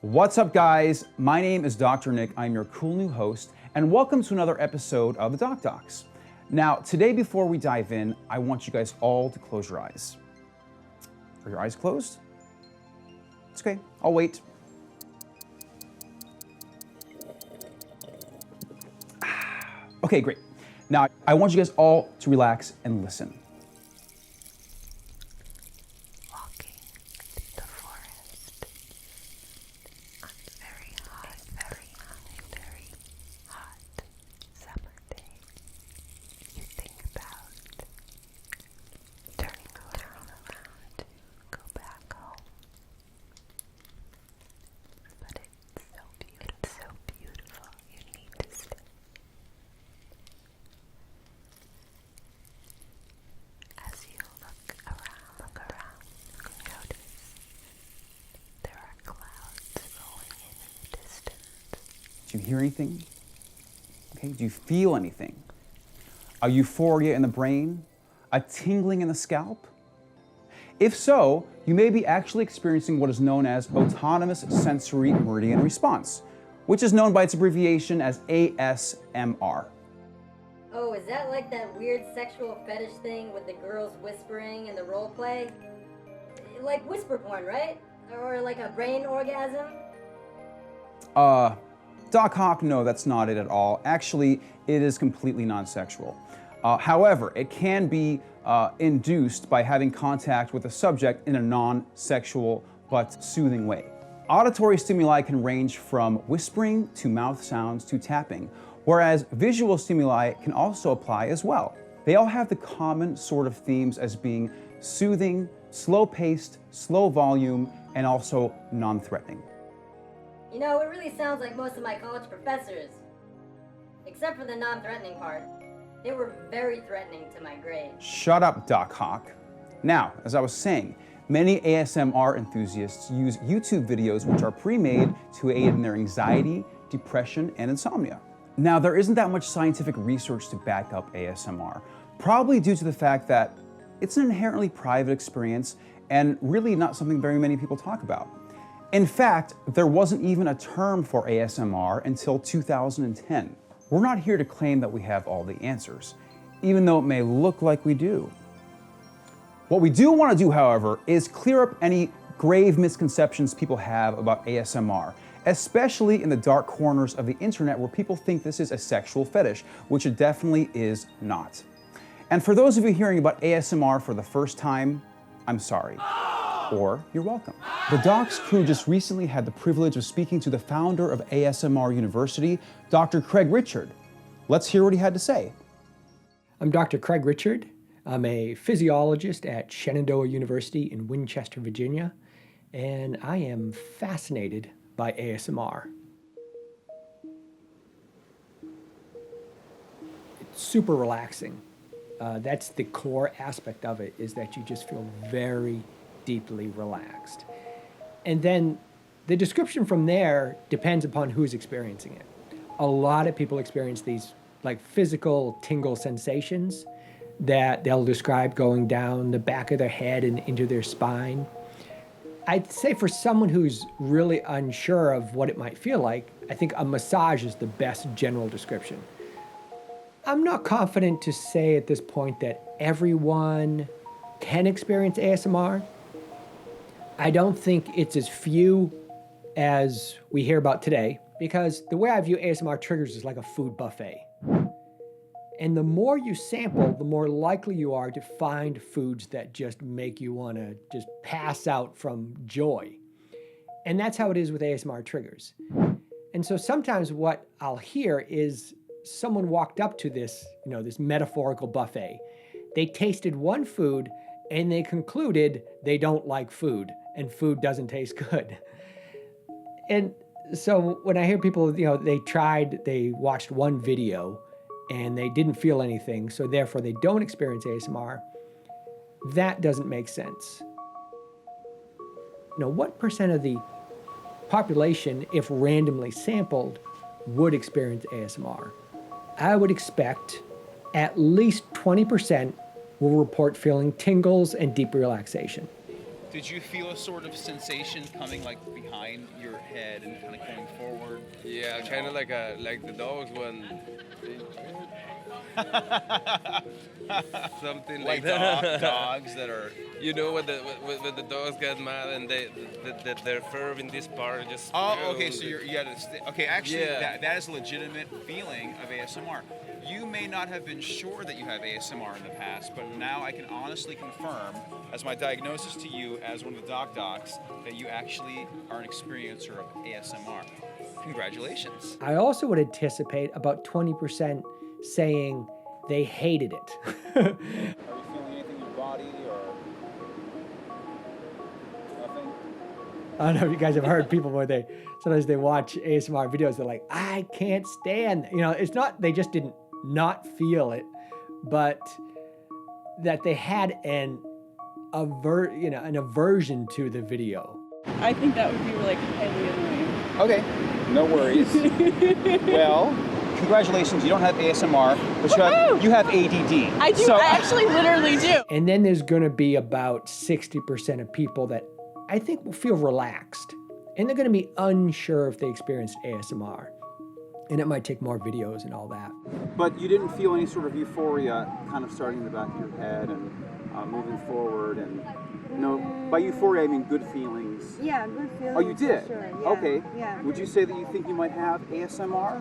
What's up, guys? My name is Dr. Nick. I'm your cool new host, and welcome to another episode of the Doc Docs. Now, today, before we dive in, I want you guys all to close your eyes. Are your eyes closed? It's okay, I'll wait. Okay, great. Now, I want you guys all to relax and listen. Walking through the forest on a very hot summer day, you think about turning around to go back home. But it's so beautiful, you need to stay. As you look around, you notice there are clouds rolling in the distance. Do you hear anything? Okay, do you feel anything? A euphoria in the brain? A tingling in the scalp? If so, you may be actually experiencing what is known as autonomous sensory meridian response, which is known by its abbreviation as ASMR. Oh, is that like that weird sexual fetish thing with the girls whispering in the role play? Like whisper porn, right? Or like a brain orgasm? Doc Hawk, no, that's not it at all. Actually, it is completely non-sexual. However, it can be induced by having contact with the subject in a non-sexual but soothing way. Auditory stimuli can range from whispering to mouth sounds to tapping, whereas visual stimuli can also apply as well. They all have the common sort of themes as being soothing, slow-paced, slow volume, and also non-threatening. You know, it really sounds like most of my college professors. Except for the non-threatening part. They were very threatening to my grades. Shut up, Doc Hawk. Now, as I was saying, many ASMR enthusiasts use YouTube videos which are pre-made to aid in their anxiety, depression, and insomnia. Now, there isn't that much scientific research to back up ASMR, probably due to the fact that it's an inherently private experience and really not something very many people talk about. In fact, there wasn't even a term for ASMR until 2010. We're not here to claim that we have all the answers, even though it may look like we do. What we do want to do, however, is clear up any grave misconceptions people have about ASMR, especially in the dark corners of the internet where people think this is a sexual fetish, which it definitely is not. And for those of you hearing about ASMR for the first time, I'm sorry. Or you're welcome. The Docs crew just recently had the privilege of speaking to the founder of ASMR University, Dr. Craig Richard. Let's hear what he had to say. I'm Dr. Craig Richard. I'm a physiologist at Shenandoah University in Winchester, Virginia, and I am fascinated by ASMR. It's super relaxing. That's the core aspect of it, is that you just feel very deeply relaxed. And then the description from there depends upon who's experiencing it. A lot of people experience these like physical tingle sensations that they'll describe going down the back of their head and into their spine. I'd say for someone who's really unsure of what it might feel like, I think a massage is the best general description. I'm not confident to say at this point that everyone can experience ASMR. I don't think it's as few as we hear about today, because the way I view ASMR triggers is like a food buffet. And the more you sample, the more likely you are to find foods that just make you want to just pass out from joy. And that's how it is with ASMR triggers. And so sometimes what I'll hear is someone walked up to this, this metaphorical buffet. They tasted one food and they concluded they don't like food and food doesn't taste good. And so when I hear people, they watched one video and they didn't feel anything, so therefore they don't experience ASMR, that doesn't make sense. What percent of the population, if randomly sampled, would experience ASMR? I would expect at least 20% will report feeling tingles and deep relaxation. Did you feel a sort of sensation coming like behind your head and kind of going forward? Yeah, kind of like the dogs when something like that. Dogs that are. You know when the dogs get mad and their fur in this part just. Oh, okay. So you had okay. Actually, Yeah. that is a legitimate feeling of ASMR. You may not have been sure that you have ASMR in the past, but now I can honestly confirm, as my diagnosis to you as one of the docs, that you actually are an experiencer of ASMR. Congratulations. I also would anticipate about 20% saying they hated it. Are you feeling anything in your body or nothing? I don't know if you guys have heard people where sometimes they watch ASMR videos, they're like, I can't stand, it's not, they just didn't not feel it, but that they had an aversion to the video. I think that would be like highly annoying. Okay, no worries. Well, congratulations, you don't have ASMR, but you have ADD. I do, I actually literally do. And then there's gonna be about 60% of people that I think will feel relaxed. And they're gonna be unsure if they experienced ASMR. And it might take more videos and all that. But you didn't feel any sort of euphoria kind of starting in the back of your head and moving forward and, by euphoria I mean good feelings. Yeah, good feeling. Oh, you did? Sure. Yeah. Okay. Yeah. Would you say that you think you might have ASMR?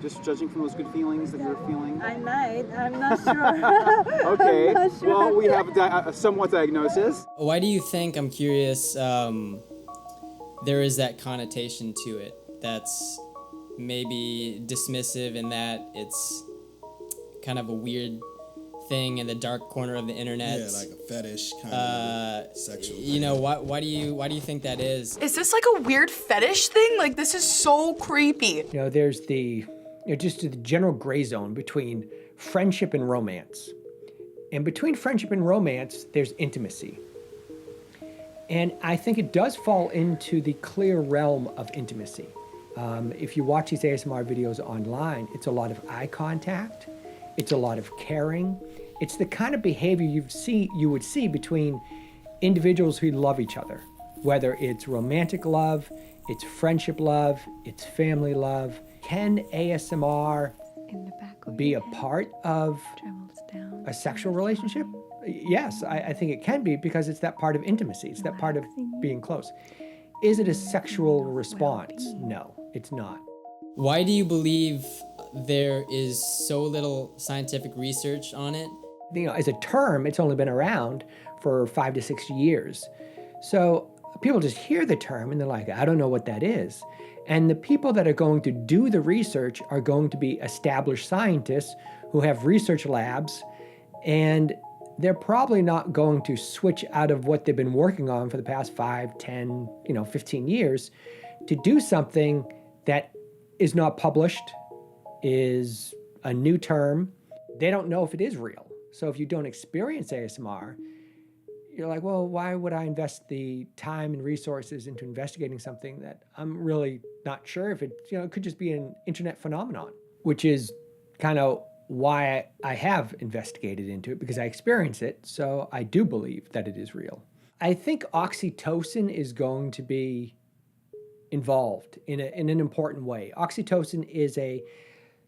Just judging from those good feelings that you're feeling? I might. I'm not sure. Okay. I'm not sure. Well, we have a somewhat diagnosis. Why do you think, I'm curious, there is that connotation to it that's maybe dismissive in that it's kind of a weird thing in the dark corner of the internet? Yeah, like a fetish kind of sexual. Why do you think that is? Is this like a weird fetish thing? Like, this is so creepy. There's just the general gray zone between friendship and romance. And between friendship and romance, there's intimacy. And I think it does fall into the clear realm of intimacy. If you watch these ASMR videos online, it's a lot of eye contact, it's a lot of caring, it's the kind of behavior you would see between individuals who love each other, whether it's romantic love, it's friendship love, it's family love. Can ASMR be a part of a sexual relationship? Yes, I think it can be because it's that part of intimacy. It's that part of being close. Is it a sexual response? No, it's not. Why do you believe there is so little scientific research on it? As a term, it's only been around for 5 to 6 years. So people just hear the term and they're like, I don't know what that is. And the people that are going to do the research are going to be established scientists who have research labs, and they're probably not going to switch out of what they've been working on for the past 5, 10, 15 years to do something that is not published, is a new term. They don't know if it is real. So if you don't experience ASMR, you're like, well, why would I invest the time and resources into investigating something that I'm really not sure if it could just be an internet phenomenon, which is kind of why I have investigated into it, because I experience it, so I do believe that it is real. I think oxytocin is going to be involved in an important way. Oxytocin is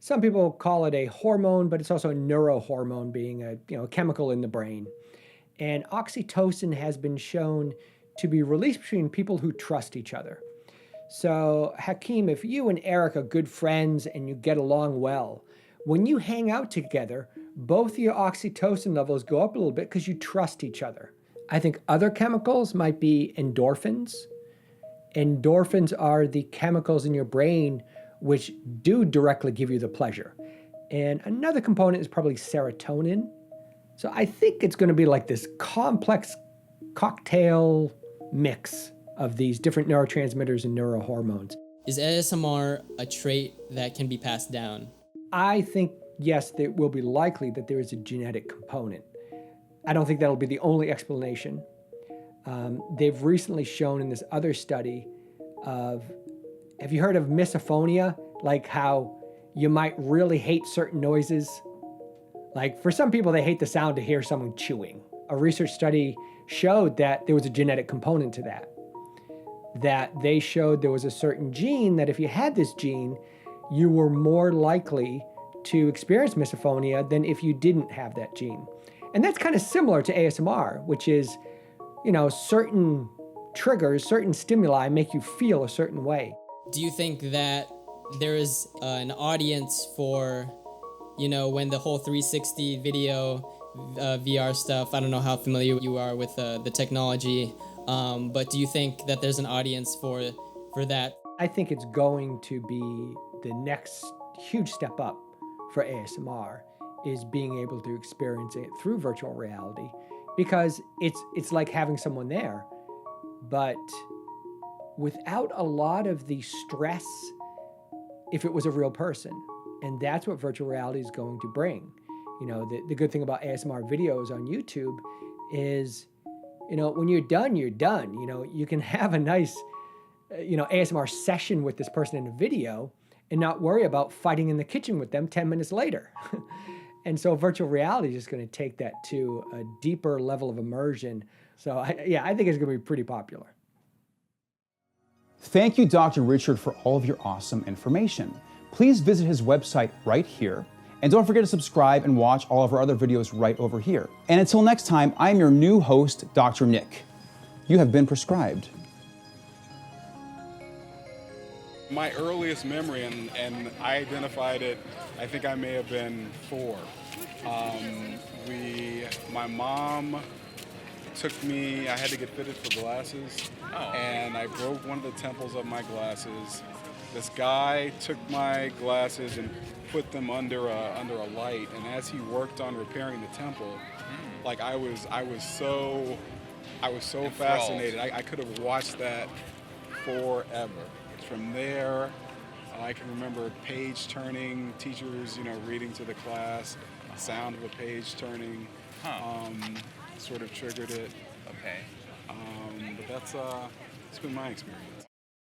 some people call it a hormone, but it's also a neurohormone, being a chemical in the brain. And oxytocin has been shown to be released between people who trust each other. So Hakeem, if you and Eric are good friends and you get along well, when you hang out together, both your oxytocin levels go up a little bit because you trust each other. I think other chemicals might be endorphins. Endorphins are the chemicals in your brain which do directly give you the pleasure. And another component is probably serotonin. So I think it's going to be like this complex cocktail mix of these different neurotransmitters and neurohormones. Is ASMR a trait that can be passed down? I think, yes, it will be likely that there is a genetic component. I don't think that'll be the only explanation. They've recently shown in this other study have you heard of misophonia? Like how you might really hate certain noises? Like for some people, they hate the sound to hear someone chewing. A research study showed that there was a genetic component to that. That they showed there was a certain gene that if you had this gene, you were more likely to experience misophonia than if you didn't have that gene. And that's kind of similar to ASMR, which is, you know, certain triggers, certain stimuli make you feel a certain way. Do you think that there is an audience for, you know, when the whole 360 video VR stuff, I don't know how familiar you are with the technology, but do you think that there's an audience for that? I think it's going to be the next huge step up for ASMR is being able to experience it through virtual reality, because it's like having someone there, but without a lot of the stress if it was a real person. And that's what virtual reality is going to bring. You know, the good thing about ASMR videos on YouTube is, you know, when you're done, you're done. You know, you can have a nice, you know, ASMR session with this person in a video and not worry about fighting in the kitchen with them 10 minutes later. And so virtual reality is just going to take that to a deeper level of immersion. So I think it's going to be pretty popular. Thank you, Dr. Richard, for all of your awesome information. Please visit his website right here. And don't forget to subscribe and watch all of our other videos right over here. And until next time, I'm your new host, Dr. Nick. You have been prescribed. My earliest memory, and I identified it, I think I may have been 4. My mom took me, I had to get fitted for glasses, and I broke one of the temples of my glasses. This guy took my glasses and put them under a light, and as he worked on repairing the temple, like I was so fascinated. I could have watched that forever. From there, I can remember page turning, teachers, you know, reading to the class, the sound of a page turning, sort of triggered it. Okay. But that's been my experience.